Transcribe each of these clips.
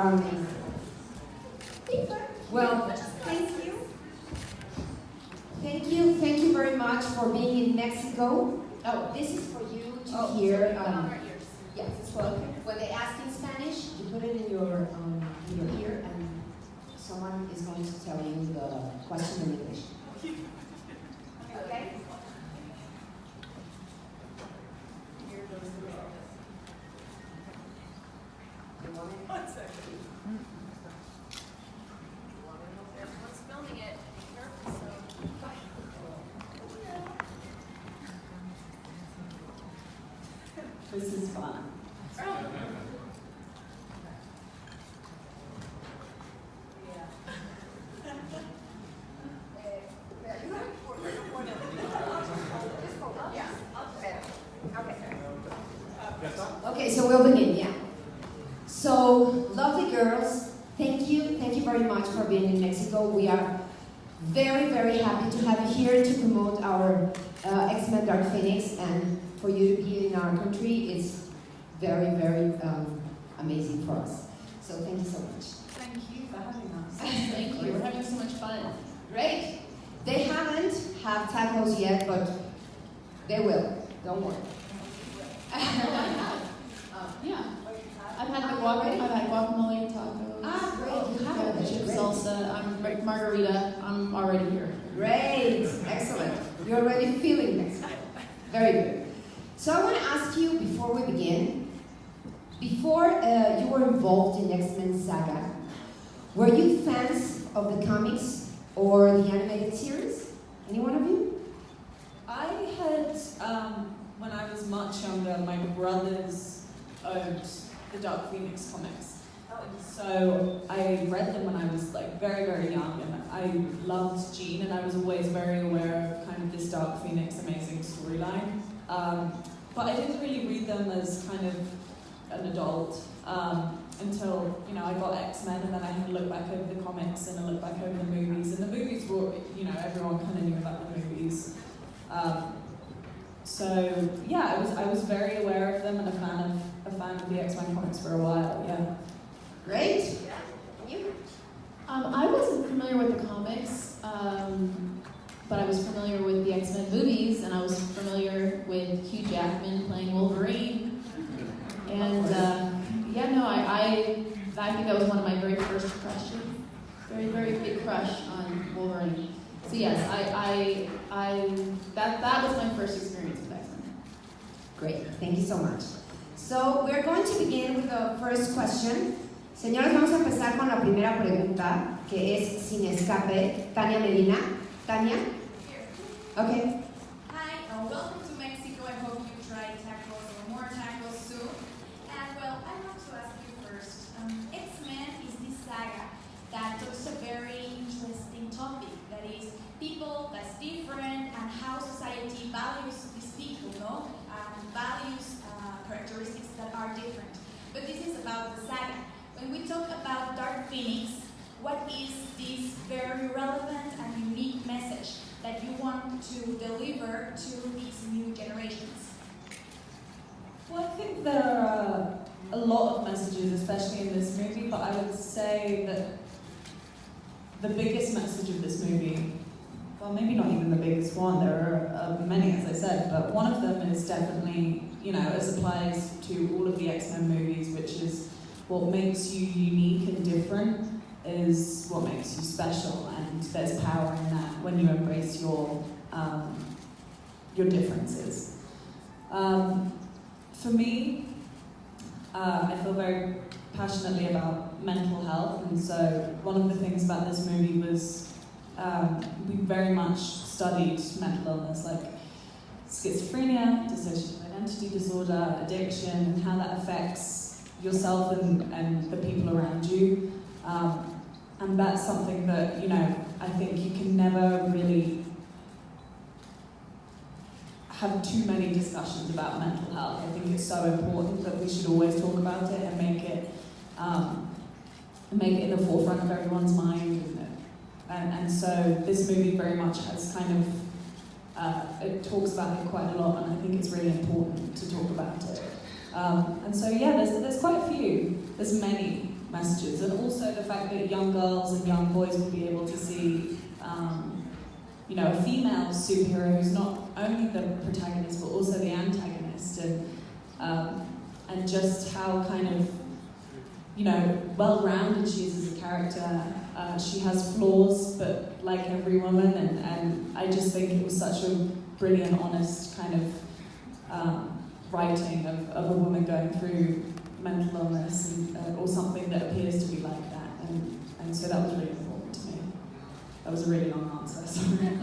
amazing. Well, thank you very much for being in Mexico. Oh, this is for you to hear. Yes, well, when they ask in Spanish, you put it in your ear, and someone is going to tell you the question in English. Okay? Here goes the mail. You want it? 1 second. Everyone's filming it. Be careful, so. This is fun. Okay, so we'll begin, yeah. So, lovely girls, thank you very much for being in Mexico. We are very, very happy to have you here to promote our X-Men Dark Phoenix, and for you to be in our country is very, very amazing for us. So thank you so much. Thank you for having us. Thank you. We're having so much fun. Great. They haven't had tacos yet, but they will. Don't worry. Yeah. I've had guacamole tacos. Ah, great. You have it. Chip Great. salsa. I'm margarita. I'm already here. Great. Excellent. You're already feeling Mexico. Very good. So I want to ask you before we begin, before you were involved in X-Men Saga, were you fans of the comics or the animated series? Any one of you? I had, when I was much younger, my brothers owned the Dark Phoenix comics. So I read them when I was like very, very young, and I loved Jean, and I was always very aware of kind of this Dark Phoenix amazing storyline. But I didn't really read them as kind of an adult until, you know, I got X-Men, and then I had to look back over the comics and I looked back over the movies, and the movies were, you know, everyone kind of knew about the movies. So yeah, I was very aware of them and a fan of the X-Men comics for a while. Yeah. Great. And you? I wasn't familiar with the comics, but I was familiar with the X-Men movies, and I was familiar with Hugh Jackman playing Wolverine. And yeah, no, I think that was one of my very first crushes. Very, very big crush on Wolverine. So yes, that was my first experience with X-Men. Great. Thank you so much. So we're going to begin with the first question. Señores, vamos a empezar con la primera pregunta, que es sin escape. Tania Medina. Tania? Okay. Hi, welcome to Mexico. I hope you try tacos or more tacos soon. And well, I want to ask you first. X-Men is this saga that talks a very interesting topic, that is people that's different and how society values these people, no? And values characteristics that are different. But this is about the saga. When we talk about Dark Phoenix, what is this very relevant and unique message that you want to deliver to these new generations? Well, I think there are a lot of messages, especially in this movie, but I would say that the biggest message of this movie, well, maybe not even the biggest one, there are many, as I said, but one of them is definitely, you know, as applies to all of the X-Men movies, which is what makes you unique and different is what makes you special, and there's power in that when you embrace your differences. For me, I feel very passionately about mental health, and so one of the things about this movie was we very much studied mental illness, like schizophrenia, dissociative identity disorder, addiction, and how that affects yourself and the people around you. And that's something that, you know, I think you can never really have too many discussions about mental health. I think it's so important that we should always talk about it and make it in the forefront of everyone's mind. And so this movie very much has kind of, it talks about it quite a lot, and I think it's really important to talk about it. And so yeah, there's quite a few. There's many messages, and also the fact that young girls and young boys will be able to see, a female superhero who's not only the protagonist but also the antagonist, and just how kind of, well-rounded she is as a character. She has flaws, but like every woman, and I just think it was such a brilliant, honest kind of writing of a woman going through mental illness or something that appears to be like that, and so that was really important to me. That was a really long answer, sorry.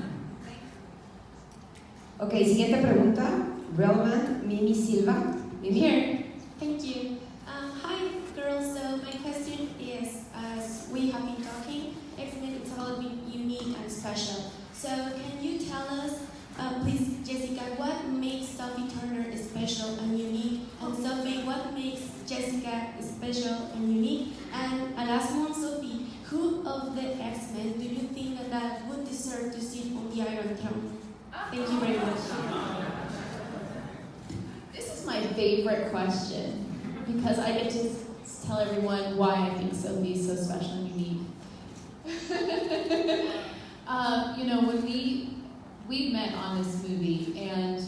Okay, siguiente pregunta, Relman Mimi Silva. Mimi. Here. Thank you. Hi, girls. So my question is, as we have been talking, X-Men is all being unique and special. So can you tell us, please, Jessica, what makes Sophie Turner special and unique? And Sophie, what makes Jessica special and unique? And a last one, Sophie, who of the X-Men do you think that would deserve to sit on the Iron Throne? Thank you very much. This is my favorite question because I get to tell everyone why I think Sophie is so special and unique. When we met on this movie, and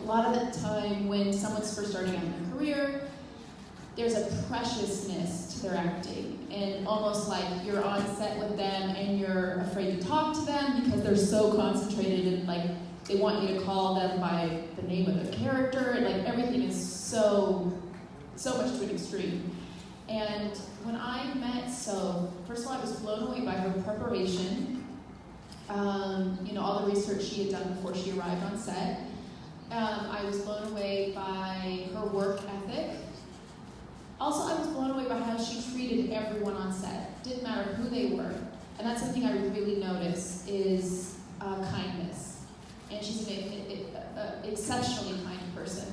a lot of the time when someone's first starting out in their career, there's a preciousness to their acting, and almost like you're on set with them and you're afraid to talk to them because they're so concentrated and like they want you to call them by the name of their character, and like everything is so much to an extreme. And when I met So, first of all, I was blown away by her preparation, all the research she had done before she arrived on set. I was blown away by her work ethic. Also, I was blown away by how she treated everyone on set. Didn't matter who they were. And that's something I really notice is kindness. And she's an exceptionally kind person.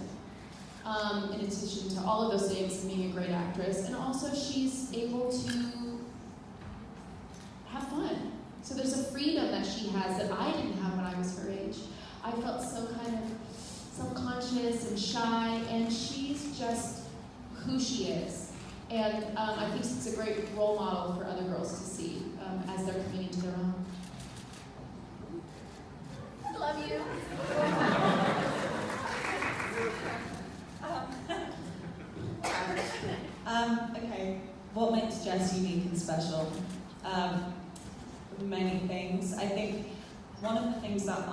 In addition to all of those things and being a great actress. And also she's able to have fun. So there's a freedom that she has that I didn't have when I was her age. I felt so kind of self-conscious and shy, and she's just who she is. And I think it's a great role model for other girls to see as they're coming into their own. I love you. Okay, what makes Jess unique and special? Many things. I think one of the things that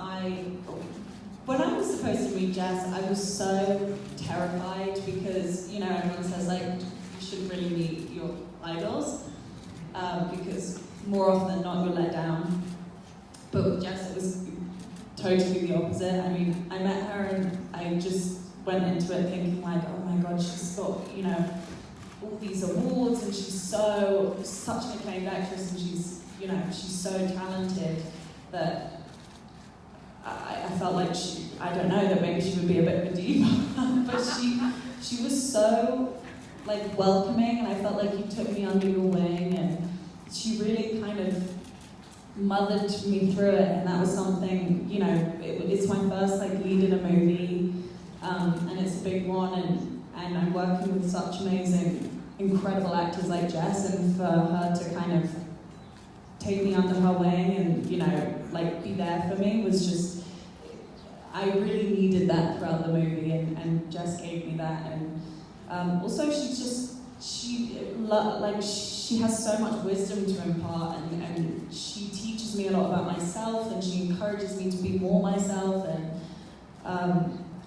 when I was supposed to meet Jess, I was so terrified because, everyone says, you shouldn't really meet your idols because more often than not, you're let down. But with Jess, it was totally the opposite. I mean, I met her and I just went into it thinking oh my God, she's got, all these awards and she's such an acclaimed actress and she's so talented that I felt like I don't know, that maybe she would be a bit of a diva, but she was so welcoming, and I felt like you took me under your wing, and she really kind of mothered me through it, and that was something, it's my first lead in a movie, and it's a big one, and I'm working with such amazing, incredible actors like Jess, and for her to kind of take me under her wing and, be there for me was just, I really needed that throughout the movie, and Jess gave me that, and also she has so much wisdom to impart, and she teaches me a lot about myself, and she encourages me to be more myself, and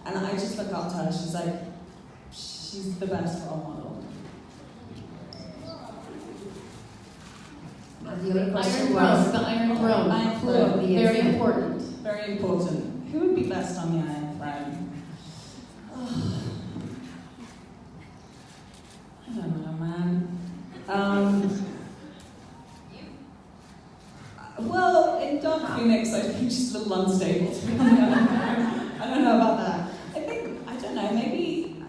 I just look up to her. She's the best role model. The other question was the Iron Throne. Iron Throne. Very important. Very important. Who would be best on the Iron Throne? I don't know, man. Well, in Dark Phoenix, I think she's a little unstable to be on the Iron Throne. I don't know about that. I don't know, maybe,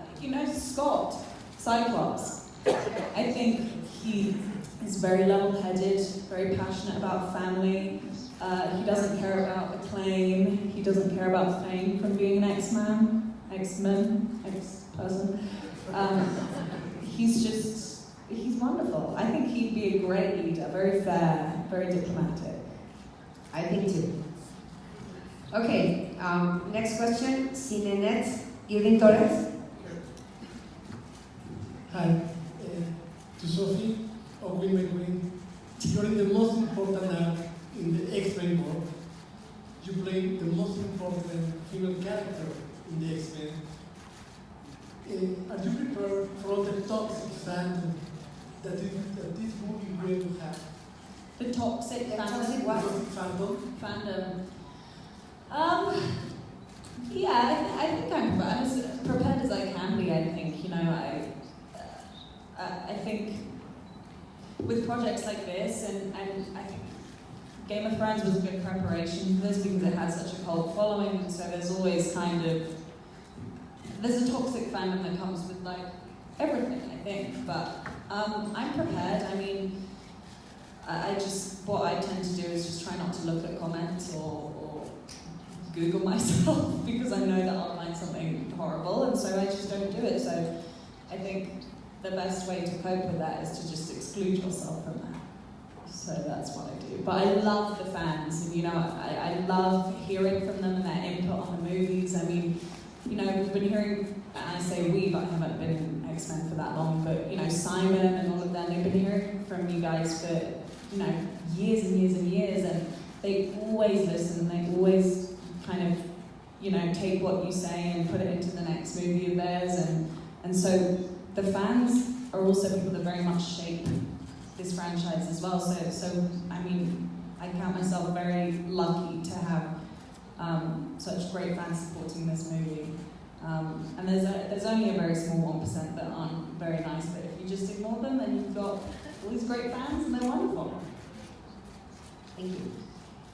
Scott, Cyclops. I think he is very level-headed, very passionate about family. He doesn't care about acclaim. He doesn't care about fame from being an X-person. he's wonderful. I think he'd be a great leader, very fair, very diplomatic. I think too. Okay, next question, Cinenet, Irving Torres. Hi, to Sophie or Will McQueen. You're in the most important arc in the X-Men world. You play the most important female character in the X-Men. Are you prepared for all the toxic fandom that this movie will have? The toxic fandom? Fandom. Yeah, I think I'm as prepared as I can be. I think, you know, I think with projects like this, and I think Game of Thrones was a good preparation for this because it has such a cult following, and so there's always there's a toxic fandom that comes with like everything, I think, but I'm prepared. I mean, what I tend to do is just try not to look at comments or Google myself because I know that I'll find something horrible, and so I just don't do it. So I think the best way to cope with that is to just exclude yourself from that. So that's what I do. But I love the fans, and you know, I love hearing from them and their input on the movies. I mean, you know, we've been hearing, and I say we, but I haven't been in X-Men for that long, but you know, Simon and all of them, they've been hearing from you guys for, you know, years and years and years, and they always listen, they always kind of, you know, take what you say and put it into the next movie of theirs, and so the fans are also people that very much shape this franchise as well. So I mean, I count myself very lucky to have such great fans supporting this movie. And there's only a very small 1% that aren't very nice, but if you just ignore them, then you've got all these great fans, and they're wonderful. Thank you.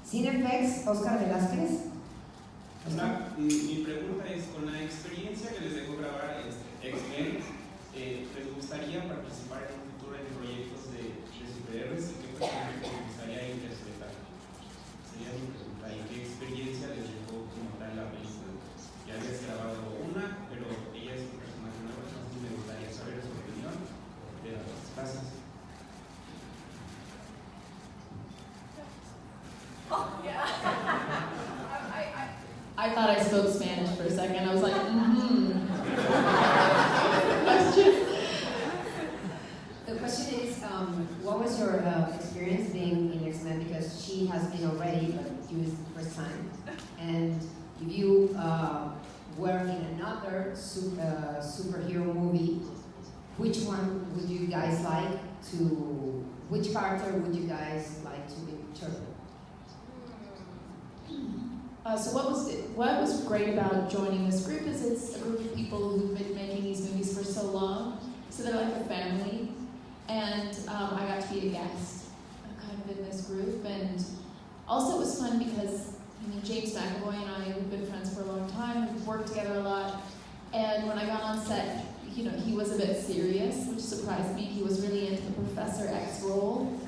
Cineflex, Oscar Velázquez. Hola, mi pregunta es, con la experiencia que les dejó grabar X-Men, ¿les gustaría participar en un futuro en proyectos de superhéroes? ¿Y qué personaje les gustaría interpretar? Sería mi pregunta. ¿Y qué experiencia les dejó como tal la película? Ya habías grabado una, pero ella es un personaje nuevo, entonces me gustaría saber su opinión de las dos. Gracias. I thought I spoke Spanish for a second. I was like, Question? The question is, what was your experience being in X-Men? Because she has been already, but you is the first time. And if you were in another superhero movie, which one would you guys like to? Which character would you guys like to be portrayed? So what was great about joining this group is it's a group of people who've been making these movies for so long, so they're like a family, and I got to be a guest kind of in this group, and also it was fun because James McAvoy and I have been friends for a long time, we've worked together a lot, and when I got on set, he was a bit serious, which surprised me. He was really into the Professor X role.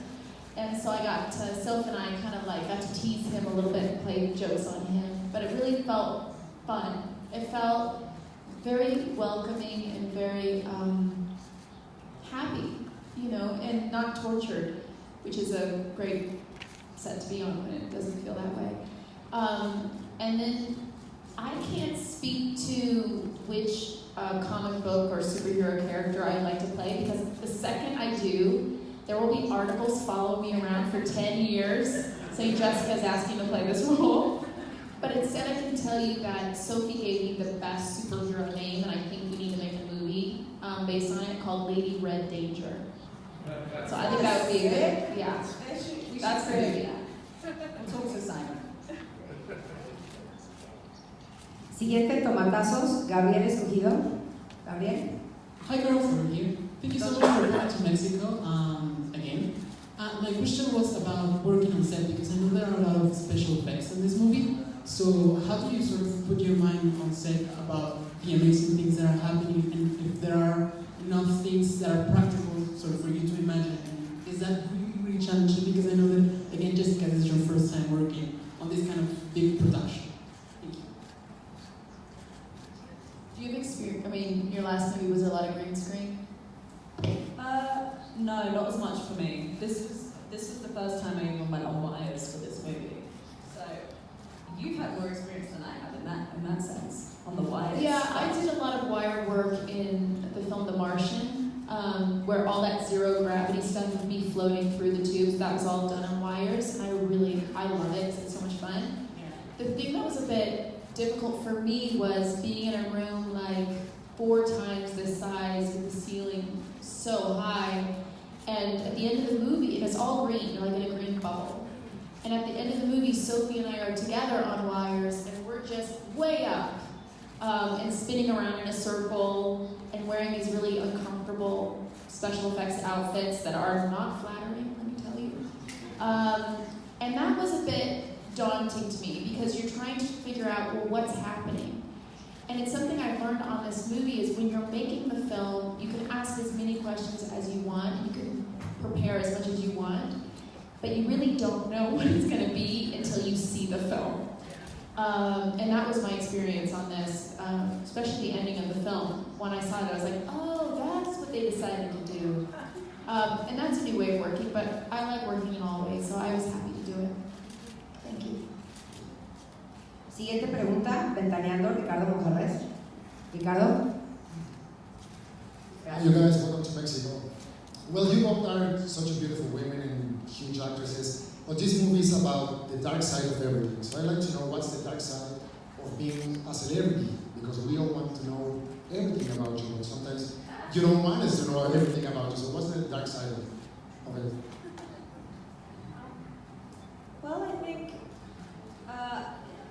And so Soph and I kind of like got to tease him a little bit and play jokes on him, but it really felt fun. It felt very welcoming and very happy, and not tortured, which is a great set to be on when it doesn't feel that way. And then I can't speak to which comic book or superhero character I'd like to play, because the second I do, there will be articles follow me around for 10 years saying Jessica's asking to play this role. But instead I can tell you that Sophie gave me the best superhero name, and I think we need to make a movie based on it called Lady Red Danger. So I think that would be a good, yeah. That's a good idea. We'll talk to Simon. Siguiente, tomatazos, Gabriel Escogido. Gabriel. Hi girls, we're here. Thank you so much for coming to Mexico again. My question was about working on set, because I know there are a lot of special effects in this movie. So how do you sort of put your mind on set about the amazing things that are happening, and if there are enough things that are practical sort of for you to imagine? And is that really, really challenging? Because I know that, again, Jessica, this is your first time working on this kind of big production. Thank you. Do you have experience? I mean, your last movie was a lot of green screen. No, not as much for me. This was the first time I even went on wires for this movie. So you've had more experience than I have in that sense, on the wires. Yeah, I did a lot of wire work in the film The Martian, where all that zero gravity stuff would be floating through the tubes. That was all done on wires, and I love it because it's so much fun. Yeah. The thing that was a bit difficult for me was being in a room like 4 times the size with the ceiling so high, and at the end of the movie, and it's all green, you're like in a green bubble. And at the end of the movie, Sophie and I are together on wires, and we're just way up, and spinning around in a circle, and wearing these really uncomfortable special effects outfits that are not flattering, let me tell you. And that was a bit daunting to me, because you're trying to figure out, well, what's happening? And it's something I've learned on this movie is when you're making the film, you can ask as many questions as you want, you can prepare as much as you want, but you really don't know what it's going to be until you see the film. And that was my experience on this, especially the ending of the film. When I saw it, I was like, oh, that's what they decided to do. And that's a new way of working, but I like working in all ways, so I was happy to do it. Thank you. Siguiente pregunta, ventaneando, Ricardo Monjarres. Ricardo. Hi, you guys, welcome to Mexico. Well, you both are such beautiful women and huge actresses, but this movie is about the dark side of everything. So I'd like to know what's the dark side of being a celebrity, because we all want to know everything about you, but sometimes you don't want us to know everything about you. So what's the dark side of it? Well,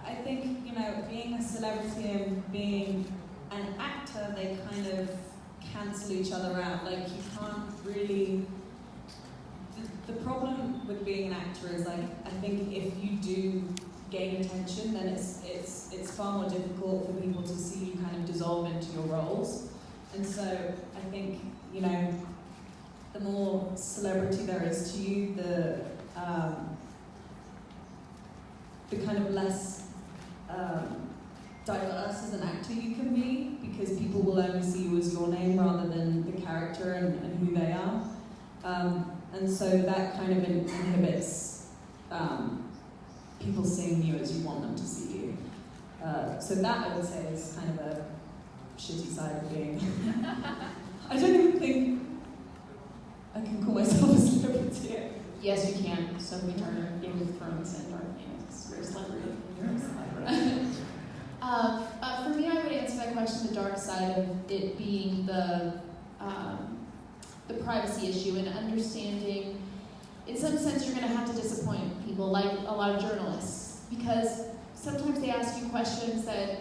I think, you know, being a celebrity and being an actor, they kind of cancel each other out. Like, you can't really... The problem with being an actor is, like, I think if you do gain attention, then it's far more difficult for people to see you kind of dissolve into your roles. And so I think, you know, the more celebrity there is to you, the kind of less diverse as an actor you can be, because people will only see you as your name rather than the character and who they are. And so that kind of inhibits people seeing you as you want them to see you. So that, I would say, is kind of a shitty side of being. I don't even think I can call myself a celebrity. Yes, you can. Sophie Turner, Game of Thrones, and Dark Phoenix. You're a celebrity. For me, I would answer that question, the dark side of it being the privacy issue and understanding, in some sense, you're going to have to disappoint people, like a lot of journalists, because sometimes they ask you questions that,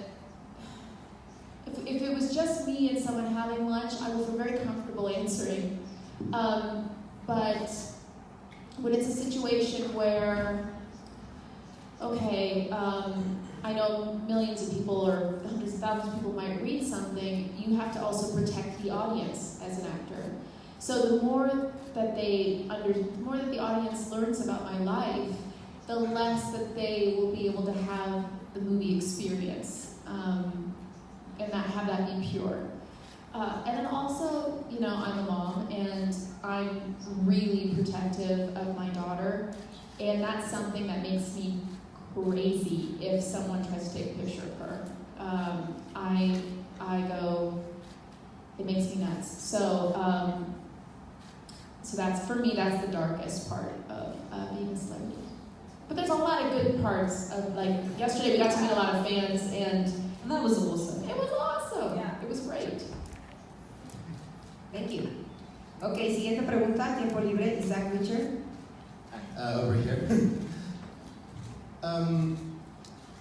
if it was just me and someone having lunch, I would feel very comfortable answering. But when it's a situation where, okay, I know millions of people or hundreds of thousands of people might read something, you have to also protect the audience as an actor. So the more that the audience learns about my life, the less that they will be able to have the movie experience, and have that be pure. And then also, you know, I'm a mom, and I'm really protective of my daughter, and that's something that makes me crazy if someone tries to take a picture of her. I go, it makes me nuts. So that's, for me, that's the darkest part of being a celebrity. But there's a lot of good parts of, like, yesterday we got to meet a lot of fans, and that was awesome. It was awesome. Yeah. It was great. Thank you. Okay, siguiente pregunta, tiempo libre, Isaac Richard. Over here.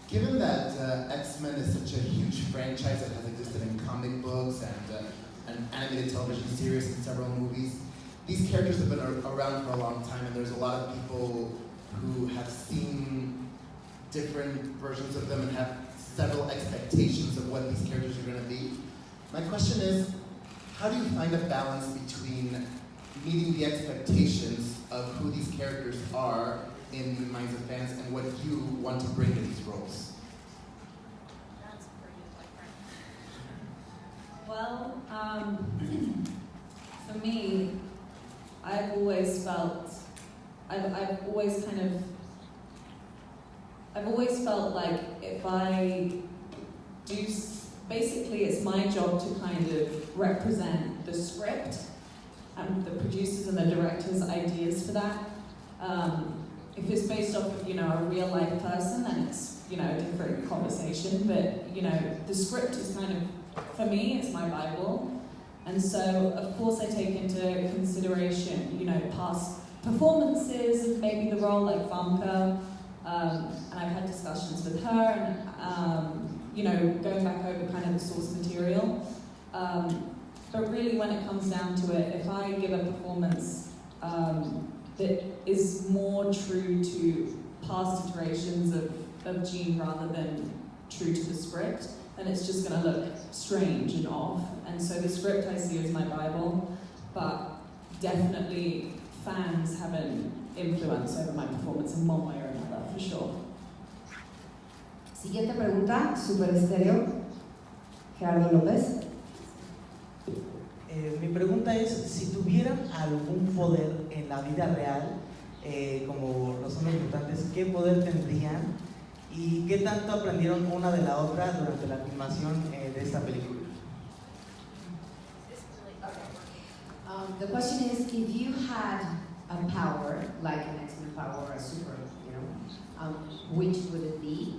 Given that X-Men is such a huge franchise that has existed in comic books and an animated television series and several movies, these characters have been around for a long time, and there's a lot of people who have seen different versions of them and have several expectations of what these characters are going to be. My question is, how do you find a balance between meeting the expectations of who these characters are in the minds of fans and what you want to bring to these roles? Well, for me, I've always felt like if I do, basically it's my job to kind of represent the script and the producers and the directors' ideas for that. If it's based off of, a real life person, then it's, a different conversation, but, the script is kind of, for me, it's my Bible. And so, of course, I take into consideration, past performances of maybe the role, like Famke, and I've had discussions with her, and, going back over kind of the source material. But really, when it comes down to it, if I give a performance that is more true to past iterations of Jean rather than true to the script, then it's just going to look strange and off. And so the script I see as my Bible, but definitely fans have an influence over my performance in one way or another, for sure. Siguiente pregunta, Super Estéreo, Gerardo López. Mi pregunta es, si tuvieran algún poder en la vida real, como los hombres mutantes, ¿qué poder tendrían? ¿Y qué tanto aprendieron una de la otra durante la filmación de esta película? The question is, if you had a power, like an X-Men power or a super, which would it be?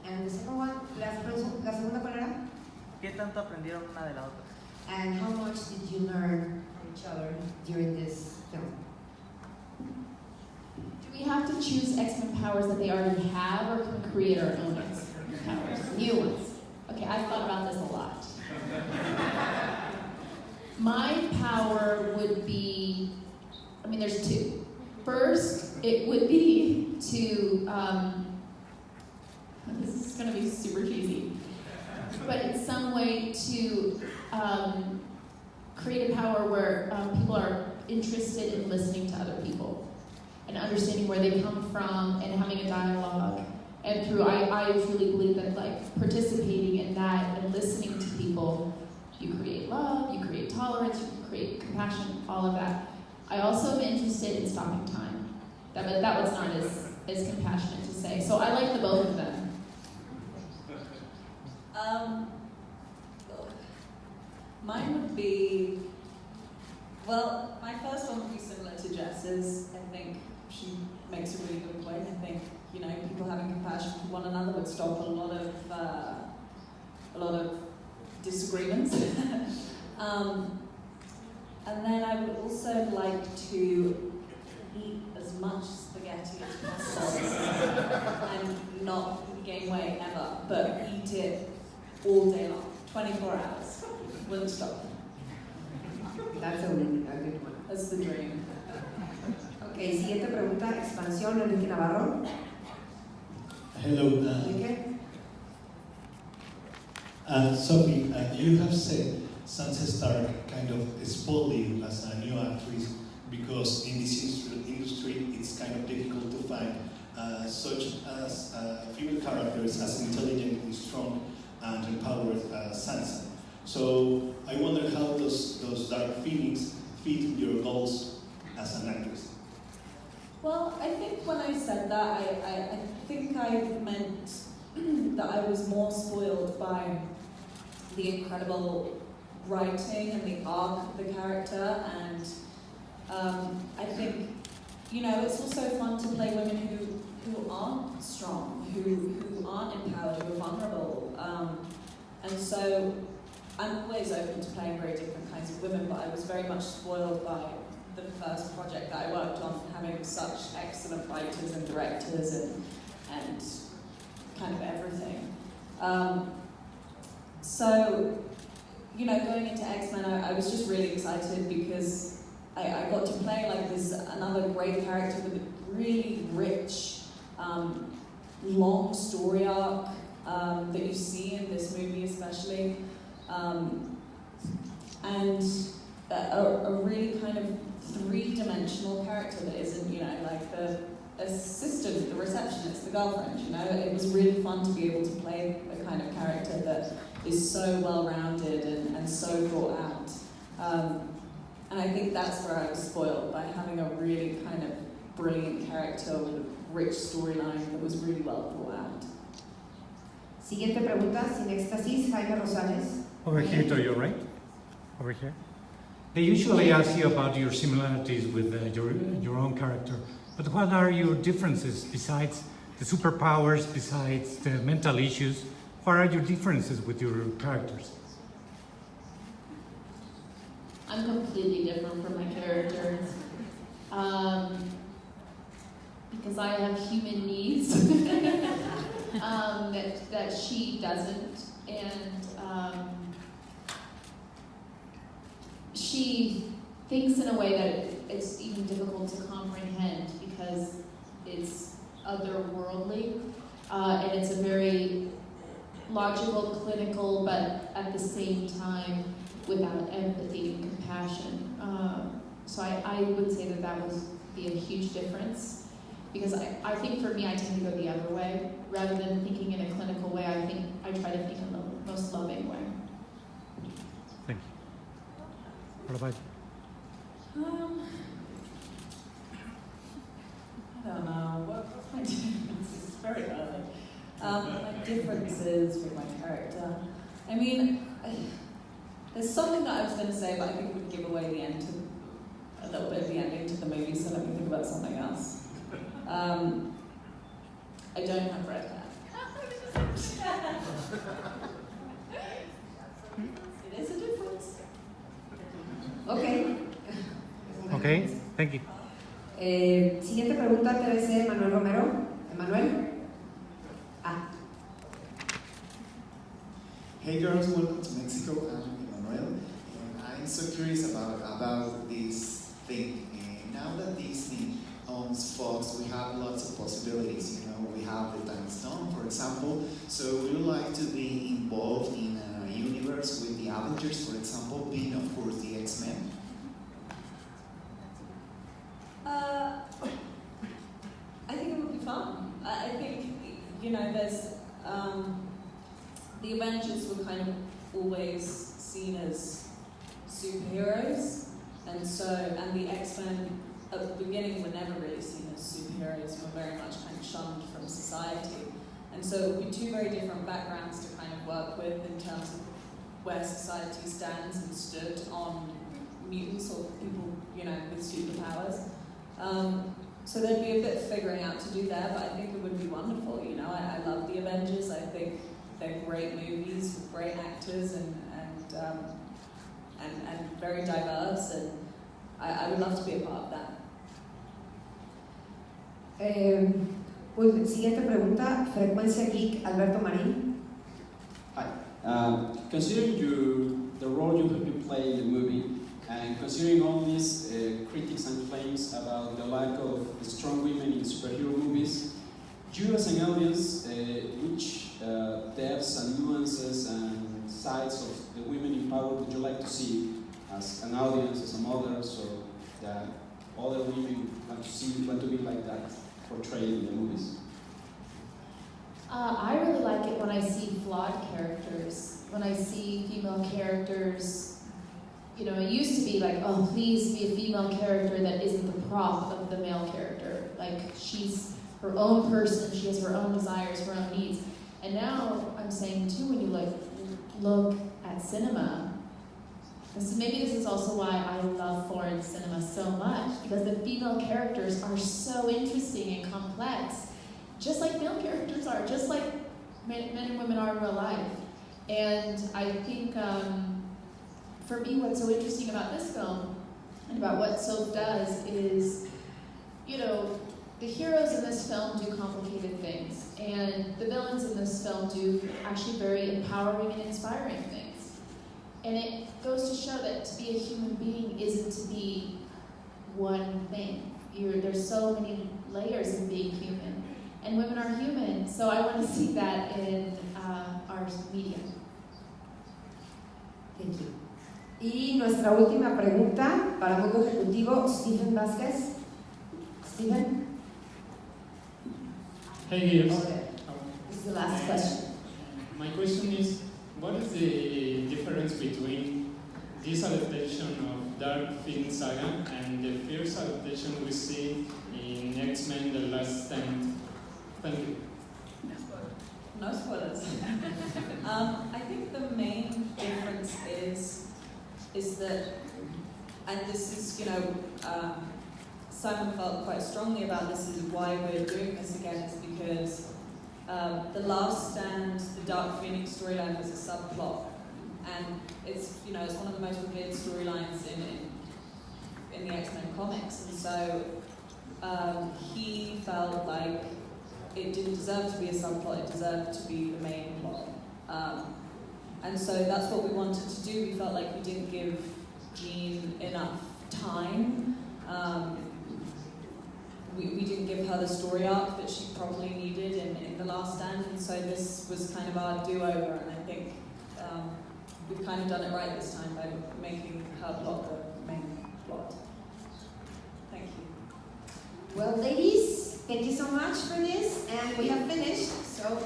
And the second one, la segunda cuál era? ¿Qué tanto aprendieron una de la otra? And how much did you learn from each other during this film? Do we have to choose X-Men powers that they already have, or can we create our own X-Men powers? New ones. Okay, I've thought about this a lot. My power would be, there's two. First, it would be to, this is going to be super cheesy, but in some way to create a power where people are interested in listening to other people and understanding where they come from and having a dialogue. And I truly believe that participating in that and listening to people, you create love, you create tolerance, you create compassion, all of that. I also am interested in stopping time. That was not as compassionate to say. So I like the both of them. Mine would be, well, my first one would be similar to Jess's. I think she makes a really good point. I think, people having compassion for one another would stop a lot of disagreements. And then I would also like to eat as much spaghetti as possible and not gain weight ever, but eat it all day long, 24 hours. Wouldn't stop. That's a good one. That's the dream. Okay, siguiente pregunta, expansión, Enrique Navarro. Hello. Enrique? Sophie, you have said Sansa Stark kind of spoiled you as a new actress because in this industry it's kind of difficult to find such as female characters as intelligent, strong, and empowered as Sansa. So I wonder how those dark feelings fit your goals as an actress. Well, I think when I said that, I think I meant that I was more spoiled by the incredible writing and the arc of the character, and I think, it's also fun to play women who aren't strong, who aren't empowered, who are vulnerable, and so I'm always open to playing very different kinds of women, but I was very much spoiled by the first project that I worked on, having such excellent writers and directors and kind of everything. So, going into X-Men, I was just really excited because I got to play another great character with a really rich, long story arc that you see in this movie especially. And a really kind of three-dimensional character that isn't, like the assistant, the receptionist, the girlfriend, It was really fun to be able to play a kind of character that is so well-rounded and so thought out. And I think that's where I was spoiled, by having a really kind of brilliant character with a rich storyline that was really well thought out. Siguiente pregunta, sin éxtasis, Jaime Rosales. Over here to your right. Over here. They usually ask you about your similarities with your own character, but what are your differences besides the superpowers, besides the mental issues? What are your differences with your characters? I'm completely different from my characters. Because I have human needs that she doesn't, and she thinks in a way that it's even difficult to comprehend because it's otherworldly, and it's a very logical, clinical, but at the same time without empathy and compassion. So I would say that would be a huge difference, because I think for me I tend to go the other way. Rather than thinking in a clinical way, I think I try to think in the most loving way. Thank you. What about you? I don't know. What's my differences? It's very early. My differences with my character. I mean, there's something that I was going to say, but I think it would give away the end to a little bit of the ending to the movie. So let me think about something else. I don't have red hair. It is a difference. Okay. Okay, thank you. Siguiente pregunta, TVC, Manuel Romero. Manuel. Hey girls, welcome to Mexico. I'm Emmanuel, and I'm so curious about this thing. Now that Disney owns Fox, we have lots of possibilities. We have the Time Stone, for example. So we would like to be involved in a universe with the Avengers, for example, being of course the X-Men. I think it would be fun. I think, there's the Avengers were kind of always seen as superheroes, and the X-Men at the beginning were never really seen as superheroes, were very much kind of shunned from society. And so it would be two very different backgrounds to kind of work with in terms of where society stands and stood on mutants or people, with superpowers. So there'd be a bit of figuring out to do there, but I think it would be wonderful. I love the Avengers. I think they're great movies with great actors and very diverse, and I would love to be a part of that. Siguiente pregunta, Frecuencia Geek, Alberto Marín. Hi. Considering the role you play in the movie, and considering all these critics and claims about the lack of strong women in superhero movies, you as an audience, which depths and nuances and sides of the women in power would you like to see as an audience, as a mother, so that other women want to be like that portrayed in the movies? I really like it when I see flawed characters, when I see female characters. It used to be like, oh, please be a female character that isn't the prop of the male character. Like, she's her own person, she has her own desires, her own needs. And now I'm saying too, when you look at cinema, maybe this is also why I love foreign cinema so much, because the female characters are so interesting and complex, just like male characters are, just like men and women are in real life. And I think, for me, what's so interesting about this film, and about what Soph does, is, the heroes in this film do complicated things, and the villains in this film do actually very empowering and inspiring things. And it goes to show that to be a human being isn't to be one thing. There's so many layers in being human, and women are human, so I want to see that in our media. Thank you. Y nuestra última pregunta para Mundo Ejecutivo, Stephen Vázquez. Stephen? Hey, yes. Okay. This is the last question. My question is, what is the difference between this adaptation of Dark Phoenix saga and the fierce adaptation we see in X-Men: The Last Stand. Thank you. No spoilers. I think the main difference is that, and this is, Simon felt quite strongly about this, is why we're doing this again, is because The Last Stand, the Dark Phoenix storyline was a subplot, and it's one of the most revered storylines in the X-Men comics, and so he felt like it didn't deserve to be a subplot, it deserved to be the main plot. And so that's what we wanted to do. We felt like we didn't give Jean enough time. We didn't give her the story arc that she probably needed in The Last Stand, and so this was kind of our do-over, and I think we've kind of done it right this time by making her plot the main plot. Thank you. Well, ladies, thank you so much for this, and we have finished, so